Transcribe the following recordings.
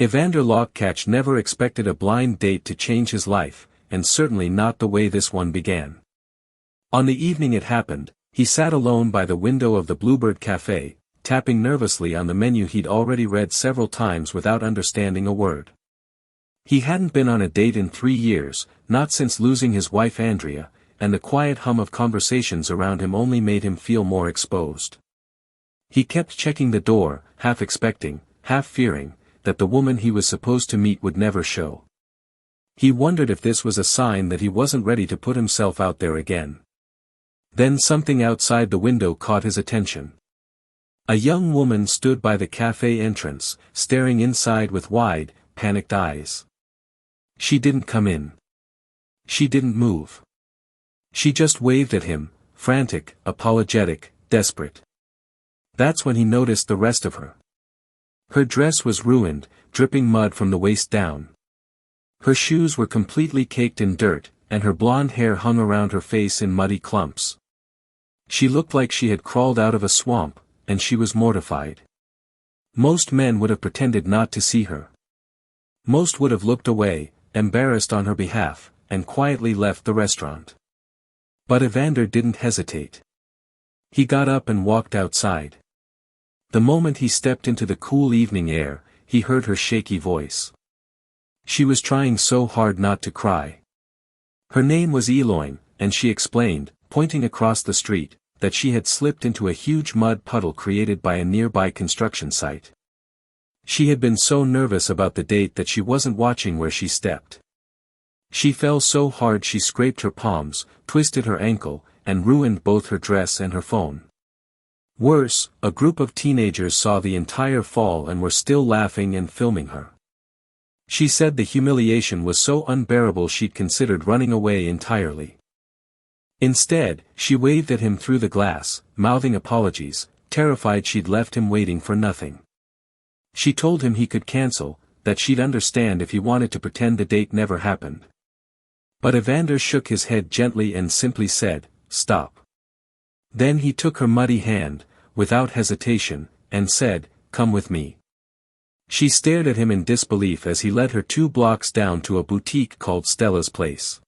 Evander Lockcatch never expected a blind date to change his life, and certainly not the way this one began. On the evening it happened, he sat alone by the window of the Bluebird Cafe, tapping nervously on the menu he'd already read several times without understanding a word. He hadn't been on a date in 3 years, not since losing his wife Andrea, and the quiet hum of conversations around him only made him feel more exposed. He kept checking the door, half expecting, half fearing, that the woman he was supposed to meet would never show. He wondered if this was a sign that he wasn't ready to put himself out there again. Then something outside the window caught his attention. A young woman stood by the cafe entrance, staring inside with wide, panicked eyes. She didn't come in. She didn't move. She just waved at him, frantic, apologetic, desperate. That's when he noticed the rest of her. Her dress was ruined, dripping mud from the waist down. Her shoes were completely caked in dirt, and her blonde hair hung around her face in muddy clumps. She looked like she had crawled out of a swamp, and she was mortified. Most men would have pretended not to see her. Most would have looked away, embarrassed on her behalf, and quietly left the restaurant. But Evander didn't hesitate. He got up and walked outside. The moment he stepped into the cool evening air, he heard her shaky voice. She was trying so hard not to cry. Her name was Eloine, and she explained, pointing across the street, that she had slipped into a huge mud puddle created by a nearby construction site. She had been so nervous about the date that she wasn't watching where she stepped. She fell so hard she scraped her palms, twisted her ankle, and ruined both her dress and her phone. Worse, a group of teenagers saw the entire fall and were still laughing and filming her. She said the humiliation was so unbearable she'd considered running away entirely. Instead, she waved at him through the glass, mouthing apologies, terrified she'd left him waiting for nothing. She told him he could cancel, that she'd understand if he wanted to pretend the date never happened. But Evander shook his head gently and simply said, "Stop." Then he took her muddy hand, without hesitation, and said, "Come with me." She stared at him in disbelief as he led her 2 blocks down to a boutique called Stella's Place.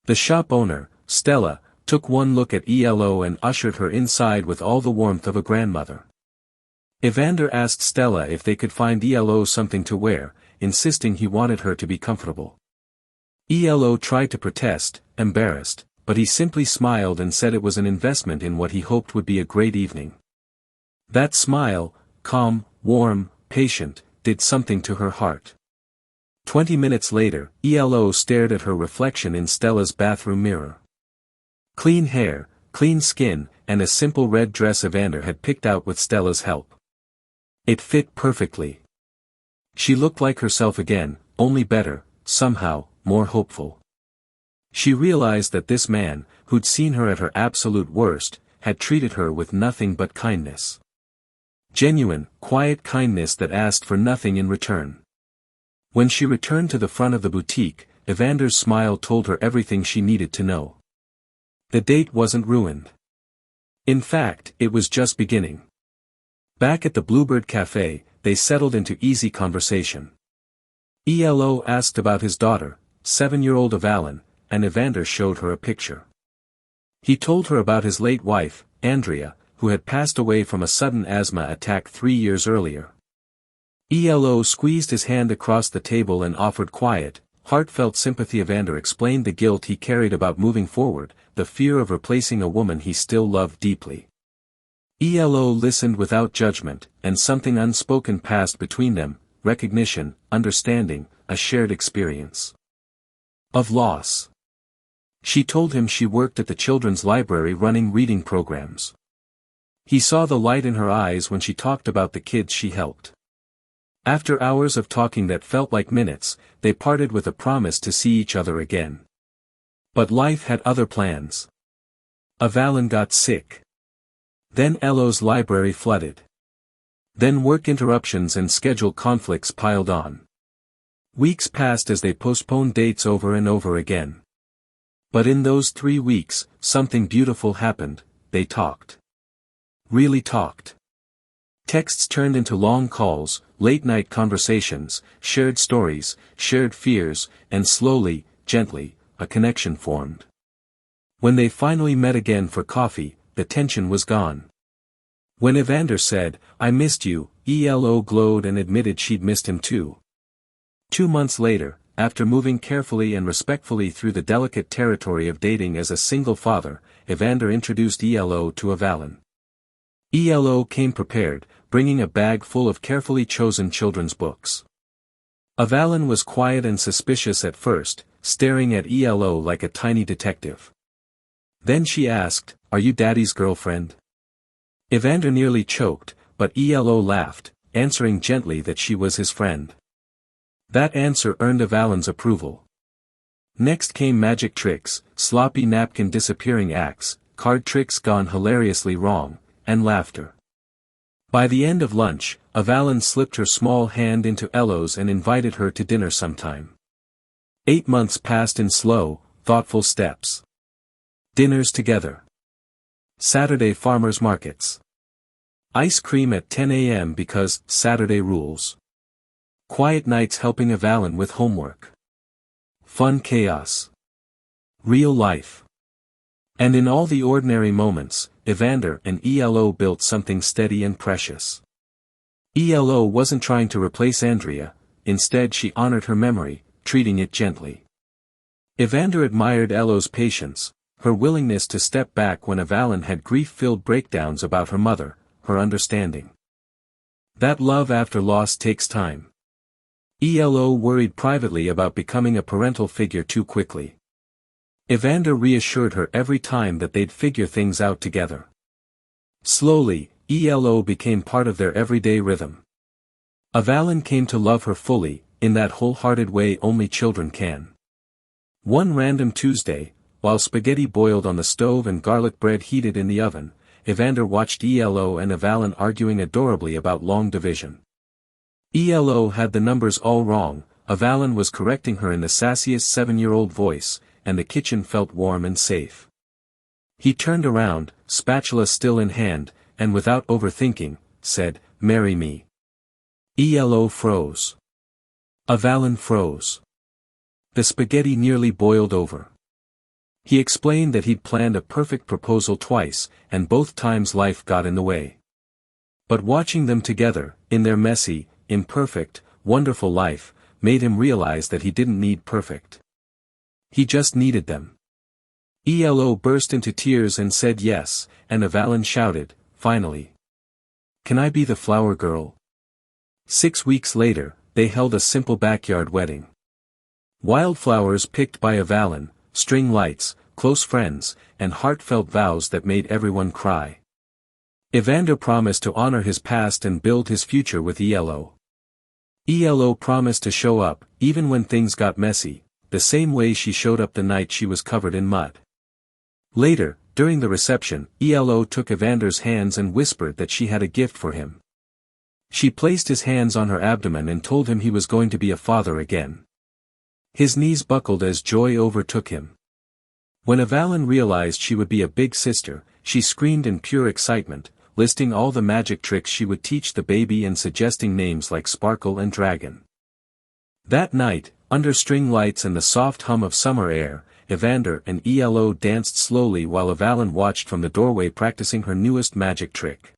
The shop owner, Stella, took one look at ELO and ushered her inside with all the warmth of a grandmother. Evander asked Stella if they could find ELO something to wear, insisting he wanted her to be comfortable. ELO tried to protest, embarrassed, but he simply smiled and said it was an investment in what he hoped would be a great evening. That smile, calm, warm, patient, did something to her heart. 20 minutes later, ELO stared at her reflection in Stella's bathroom mirror. Clean hair, clean skin, and a simple red dress Evander had picked out with Stella's help. It fit perfectly. She looked like herself again, only better, somehow, more hopeful. She realized that this man, who'd seen her at her absolute worst, had treated her with nothing but kindness. Genuine, quiet kindness that asked for nothing in return. When she returned to the front of the boutique, Evander's smile told her everything she needed to know. The date wasn't ruined. In fact, it was just beginning. Back at the Bluebird Cafe, they settled into easy conversation. ELO asked about his daughter, 7-year-old Evalyn, and Evander showed her a picture. He told her about his late wife, Andrea, who had passed away from a sudden asthma attack 3 years earlier. ELO squeezed his hand across the table and offered quiet, heartfelt sympathy. Evander explained the guilt he carried about moving forward, the fear of replacing a woman he still loved deeply. ELO listened without judgment, and something unspoken passed between them, recognition, understanding, a shared experience of loss. She told him she worked at the children's library running reading programs. He saw the light in her eyes when she talked about the kids she helped. After hours of talking that felt like minutes, they parted with a promise to see each other again. But life had other plans. Evalyn got sick. Then Elo's library flooded. Then work interruptions and schedule conflicts piled on. Weeks passed as they postponed dates over and over again. But in those 3 weeks, something beautiful happened. They talked. Really talked. Texts turned into long calls, late-night conversations, shared stories, shared fears, and slowly, gently, a connection formed. When they finally met again for coffee, the tension was gone. When Evander said, "I missed you," Elo glowed and admitted she'd missed him too. 2 months later, after moving carefully and respectfully through the delicate territory of dating as a single father, Evander introduced Elo to Evalin. Elo came prepared, bringing a bag full of carefully chosen children's books. Evalin was quiet and suspicious at first, staring at Elo like a tiny detective. Then she asked, "Are you Daddy's girlfriend?" Evander nearly choked, but Elo laughed, answering gently that she was his friend. That answer earned Evalin's approval. Next came magic tricks, sloppy napkin disappearing acts, card tricks gone hilariously wrong, and laughter. By the end of lunch, Evalin slipped her small hand into Elo's and invited her to dinner sometime. 8 months passed in slow, thoughtful steps. Dinners together. Saturday farmers markets. Ice cream at 10 a.m. because Saturday rules. Quiet nights helping Evalin with homework. Fun chaos. Real life. And in all the ordinary moments, Evander and Elo built something steady and precious. Elo wasn't trying to replace Andrea, instead she honored her memory, treating it gently. Evander admired Elo's patience, her willingness to step back when Evalin had grief-filled breakdowns about her mother, her understanding. That love after loss takes time. Elo worried privately about becoming a parental figure too quickly. Evander reassured her every time that they'd figure things out together. Slowly, Elo became part of their everyday rhythm. Evalin came to love her fully, in that wholehearted way only children can. One random Tuesday, while spaghetti boiled on the stove and garlic bread heated in the oven, Evander watched Elo and Evalin arguing adorably about long division. Elo had the numbers all wrong, Evalin was correcting her in the sassiest 7-year-old voice, and the kitchen felt warm and safe. He turned around, spatula still in hand, and without overthinking, said, "Marry me." Elo froze. Evalin froze. The spaghetti nearly boiled over. He explained that he'd planned a perfect proposal twice, and both times life got in the way. But watching them together, in their messy, imperfect, wonderful life, made him realize that he didn't need perfect. He just needed them. Elo burst into tears and said yes, and Evalin shouted, "Finally. Can I be the flower girl?" 6 weeks later, they held a simple backyard wedding. Wildflowers picked by Evalin, string lights, close friends, and heartfelt vows that made everyone cry. Evander promised to honor his past and build his future with Elo. Elo promised to show up, even when things got messy, the same way she showed up the night she was covered in mud. Later, during the reception, Elo took Evander's hands and whispered that she had a gift for him. She placed his hands on her abdomen and told him he was going to be a father again. His knees buckled as joy overtook him. When Evalin realized she would be a big sister, she screamed in pure excitement, listing all the magic tricks she would teach the baby and suggesting names like Sparkle and Dragon. That night, under string lights and the soft hum of summer air, Evander and Elo danced slowly while Evalin watched from the doorway practicing her newest magic trick.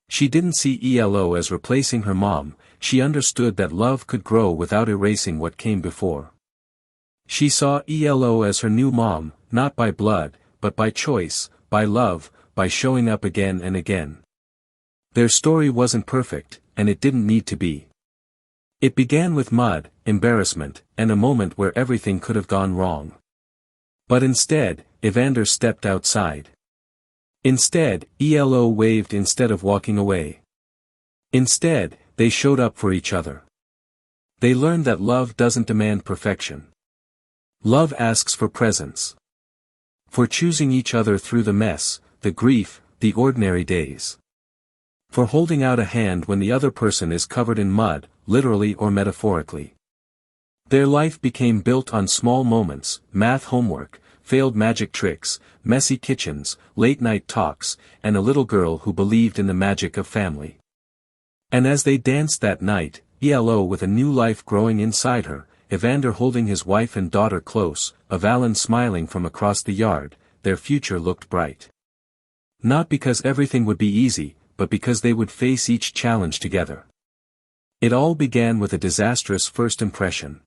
She didn't see Elo as replacing her mom, she understood that love could grow without erasing what came before. She saw Elo as her new mom, not by blood, but by choice, by love, by showing up again and again. Their story wasn't perfect, and it didn't need to be. It began with mud, embarrassment, and a moment where everything could have gone wrong. But instead, Evander stepped outside. Instead, Elo waved instead of walking away. Instead, they showed up for each other. They learned that love doesn't demand perfection. Love asks for presence. For choosing each other through the mess, the grief, the ordinary days. For holding out a hand when the other person is covered in mud, literally or metaphorically. Their life became built on small moments, math homework, failed magic tricks, messy kitchens, late-night talks, and a little girl who believed in the magic of family. And as they danced that night, ELO with a new life growing inside her, Evander holding his wife and daughter close, Evalyn smiling from across the yard, their future looked bright. Not because everything would be easy, but because they would face each challenge together. It all began with a disastrous first impression.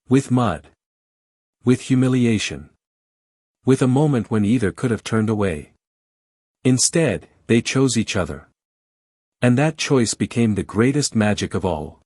With mud. With humiliation. With a moment when either could have turned away. Instead, they chose each other. And that choice became the greatest magic of all.